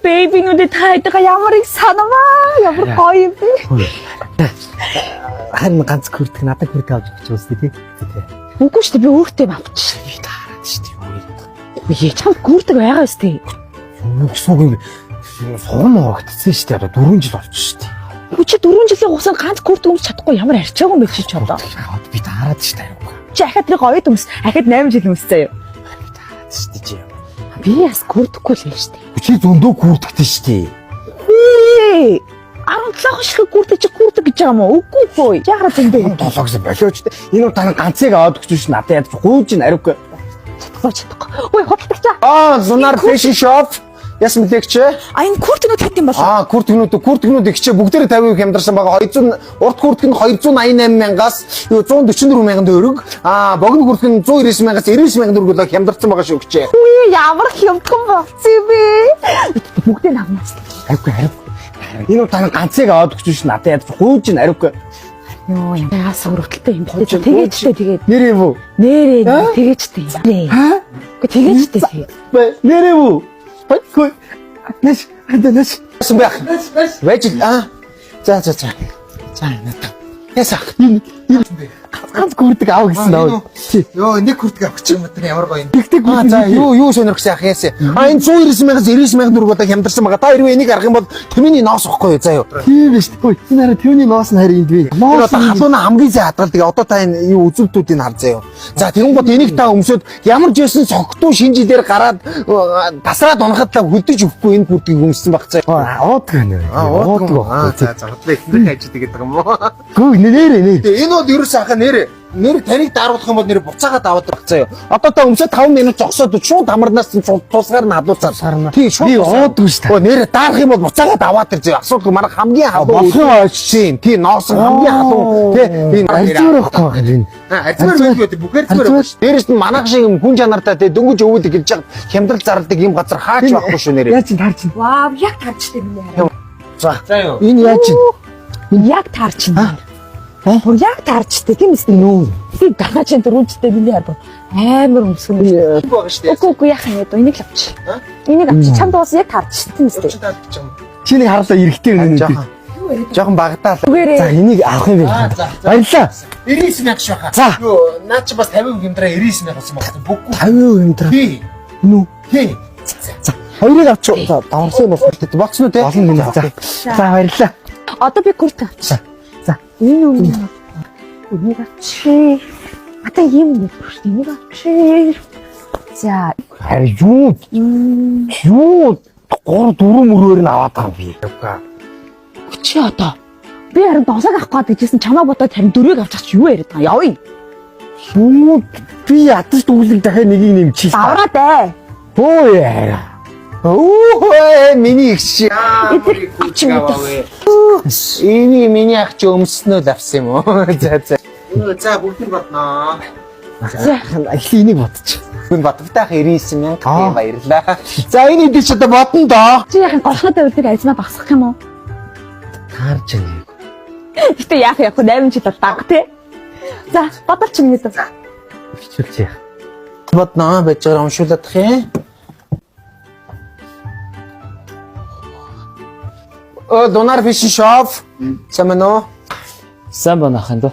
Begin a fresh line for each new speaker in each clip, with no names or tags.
베이비누들 다 있다가 야마리 사나마 야마리 거의
한 ганц хүрдэг надад хүрдэг авч өгч үзтээ тий.
Үгүй шүү дээ би өөртөө авчих.
Би таараад шүү дээ.
Үгүй чам гүрдэг байгаа шүү дээ.
Юу гэсэн үг юм согн огтсон шүү дээ. 4 жил болж шүү дээ.
Үгүй чи 4 жилийн хугацаанд ганц гүрдэг өмс чадахгүй ямар арчаагүй юм бэ чи ч одоо.
Би таараад шүү дээ.
Чи ахад тэр гоёд өмс ахад 8 жил өмс заяа.
Би таараад шүү дээ.
Би бас гүрдэхгүй л юм шүү дээ.
Чи зөндөө гүрдэгтэй шүү дээ.
17 шиг гүрдэг чи гүрдэг гэж байгаа юм уу? Үгүй. Яагаад зөндөө
7 гэсэн болооч дээ. Энэ утаа ганцыг аваад өгч шүү надад яаж гуйж ин ариугүй.
чадахгүй. Ой хотлогч.
Зунаар фэшн шоп. Яс мэлэгч.
Энэ куртгнүүд хэд юм бол?
Куртгнүүд ихчээ бүгдээрээ 50% хямдарсан байгаа. 200 урт куртг нь 288 мянгаас 144 мянган төгрөг. Богино куртг нь 199 мянгаас 99 мянган төгрөгөөр хямдарсан байгаа шүү гэчээ.
Үгүй ямар хямдхан болсон бэ? Бүгдээ намнаас.
Ариугүй. Энэ утаа ганцыг аваад өгч шүү надад яаж гуйж ин ариугүй.
Йоо яас өрөвдөлтэй юм. Тэгээд
нэр юм уу?
Нэрээ тэгээчтэй. Үгүй тэгээчтэй.
Нэр юм уу? Хөөе. Нэш. Сумбах. Вэж. За. За надаа. Ясаа. Ганц гүрдэг ав гэсэн даа.
Йоо нэг хүрдэг авах гэж юм байна ямар гоё юм.
Тэгтэг гүрдэг. За юу сонирхсан ах яасаа. Энэ 199 мянгаас 99 мянган төгрөг удаа хямдарсан байгаа. Та хэрвээ энийг арах юм бол төвний ноос واخгүй юу заа юу. Тийм биш. Хөөе. Энэ хараа төвний ноос нь харин энд бий. Ноос халуун хамгийн сайн хадгалдаг. Одоо та энэ юу үзүүлтүүдийг хар заа юу. За тэгэн гот энийг та өмсөд ямар ч байсан цогтуу шинжилээр гараад тасраад унахад та хөдөж өгөхгүй энэ гүрдгийг өмссөн баг заа. Уудгаа нэ. Уудгаа.
За бодлоо ихнэрийн ажид гэдэг юм уу?
Гүү нэр.
Энэ бол ерөөс ахаа нэр таныг дааруулах юм бол нэр буцаагаад аваад
заа юу. Одоо та өмсөд 5 минут зогсоод шууд амарнаас нь тусгаар нь хадуулцаар сарна. Тий шууд би уудгүй шүү дээ. Нэр даарах юм бол буцаагаад аваад ир заа. Асуудал манай хамгийн халуун чинь тий ноосон хамгийн халуун тий энэ альцгаар байхгүй байх юм.
Альцгаар байдаг бүхээр зүгээр байна шүү.
Дээрээс нь манайх шиг юм хүн чанартай тий дөнгөж өвөлдөг гэж чад хямдрал зарладаг юм газар хаач байхгүй шүү нэрээ. Яаж таарч чинь.
Вау яг таарчтай юм яа.
За юу.
Энэ яаж чинь.
Яг таарч байна. Бүр яг таарчтай тийм үстэй нөө. Тийм ганаа чинь дөрөвчтэй миний харбаа. Амар өмсгөн.
Байгаа шүү дээ.
Үгүй яах юм бэ? Энийг л авчих. Энийг авчих. Чамд бас яг таарчтай тийм үстэй.
Чиний харлаа эрэхтэй үнэ. Жохон багтаа. За энийг авах юм байна. Баярлаа.
99 мянга шүү хаа. Юу наа чи бас 50% хэмдраа 99 мянга болсон байна. Бүггүй.
50% хэмдраа.
Тий.
Нүү.
Тий.
За хоёрыг авчих. За даварсан нь болчихно тий. Олон юм за. За баярлаа.
Одоо би гүрт авчих.
За.
Энэ юм. Энийг авчих. Ата юм биш. Энийг авчих. За.
Харин юу 3-4 мөрөөр нь аваад байгаа юм би.
Чи одоо би харин досог авах гээд гэжсэн чамаа бодоод харин дөрөв авчих чи юу яриад байгаа явъя.
Юу би ядаж дүүлэг дахиад нэгийг нэмчихсэн.
Авраад ээ.
Хөөе яа. Оо миний ихши.
Авчих юм бэ.
Энийг миний ах чи өмснөө л авсан юм уу? За.
За бүгд бодноо.
За энийг бодчих. Хүн баттай 99 мянга баярлаа. За энэ идэж одоо бодно доо.
Чи яхаа голхотой үлдэх альзнаа багсах юм уу?
Таарч нэг.
Гэтэ яах 8 жил дааг тий. За бодолч юм гэдэг.
Бичүүлж яах. Бодноо байж байгаа уншуулах юм. Донар фишн шоп. Самано.
Сайн ах энэ.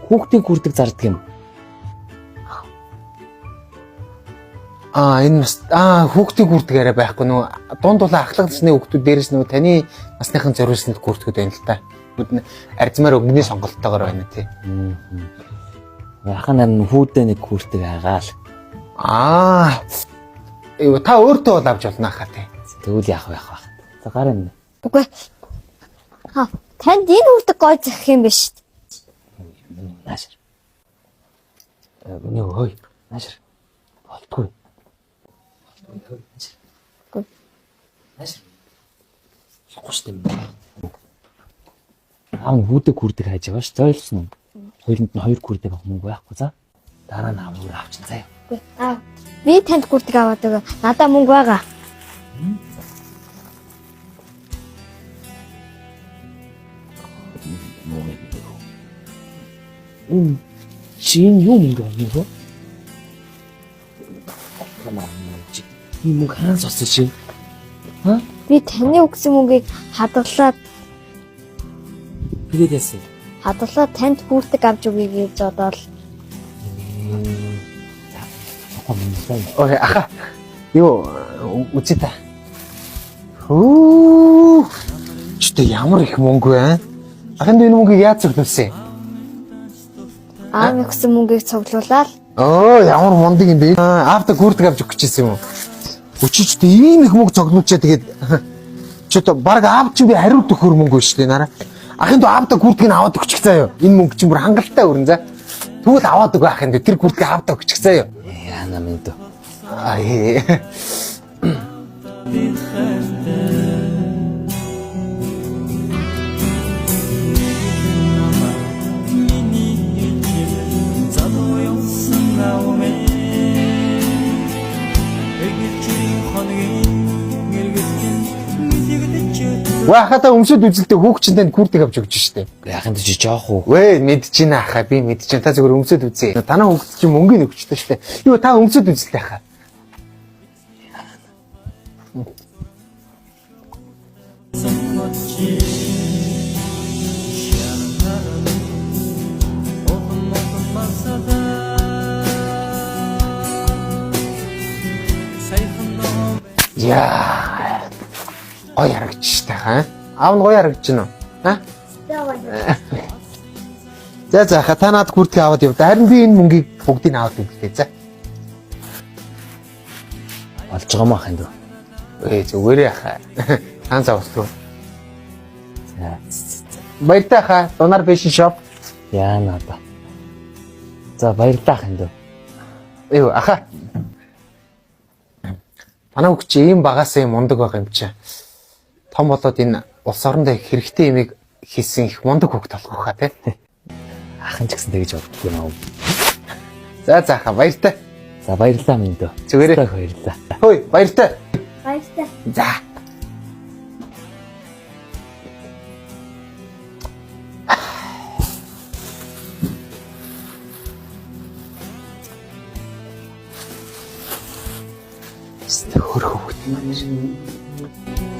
Хүүхдийн гүрдэг зардаг юм.
Энэ бас хүүхдийн гүрдэг арай байхгүй нөө дундуулаа ахлагчны хүүхдүүд дээрээс нөө таны насныхан зориулсанд гүрдгүүд байна л та. Бүгд арзмаар өгний сонголттойгоор байна тий.
Яхан нар хүүдээ нэг гүрдэг агаал.
Та өөртөө бол авч болно хаа тий.
Тэгвэл яах вэ? За гарын.
Үгүй. Танд энэ үрдэг гой зах юм биш.
Наашир. Миний хөөе. Наашир. Болтгүй. Наашир. Сохоштой юм. Аав нь хүүдээ гүрдэг хайж байгаа ш. Зойлсон юм. Хоёрынд нь 2 гүрдэг авах мөнгө байхгүй за. Дараа нь аав нь авчин заяа.
Би танд гүрдэг аваад байгаа. Надаа мөнгө байгаа.
Чин юу мөнгө авах юм бэ? ийм мөнгө хаанаас олсон шин?
Би таны өгсөн мөнгийг хадгалаад
Тэгээд яасан?
танд хүүрдэг авч өгье гэж бодоод
Ой аха. Юу үгүй та. Хөө. Чүтэ ямар их мөнгө вэ? Ахын энэ мөнгийг яаж зөвлөсөн?
аав өгсөн мөнгийг цуглуулаад
Ямар мундаг юм бэ? Аавда гүрдэг авч өгч ирсэн юм уу? Өчигчтэй ийм их мөнгө цогнуулчаа тэгээд чөтө баг аав чи би хариуд өгөх мөнгө шүү дээ нараа. Ахын дөө аавда гүрдгийг аваад өгчих заяа. Энэ мөнгө чинь бүр хангалттай өрн за. Тэгвэл аваад өгөө ахын дөө тэр гүрдгийг аавда өгчих заяа.
Яна минь дөө.
Ай. Хата өмсөд үзэлтэй хүүхчэндээ гүрдэг авч өгч штэ.
Яханд чи жоох уу?
Вэ мэдчихээн аха би мэдчихээн та зөвхөн өмсөд үзье. Танаа хүүхд чинь мөнгөний өгчтэй штэ. Юу та өмсөд үзэлтэй аха. Яа. Гоё харагдчих та хаа. Аав нь гоё харагдаж байна уу? Аа? За ха та над гүрдгийг аваад яв. Харин би энэ мөнгийг бүгдийг аваад өгдөө за.
Болж байгаа маа ханд.
Зүгээрээ хаа. Хаан завсруу.
За.
Баяртай хаа. Дунар фэшн шоп.
Яана да. За баярлалаа ханд.
Аха. Манай хүүхд ийм багаас юм мундаг байх юм чи. Том болоод энэ улс орондоо хэрэгтэй юмыг хийсэн их мундаг хүүхд болох хаа тий.
Ахын ч гэсэн тэгж боддгоо наа.
За хаа баяртай.
За баярлалаа минь дөө.
Зүгээрээ
баярлалаа.
Хөөе баяртай.
баяртай.
За. Хөрхөө хөт маань.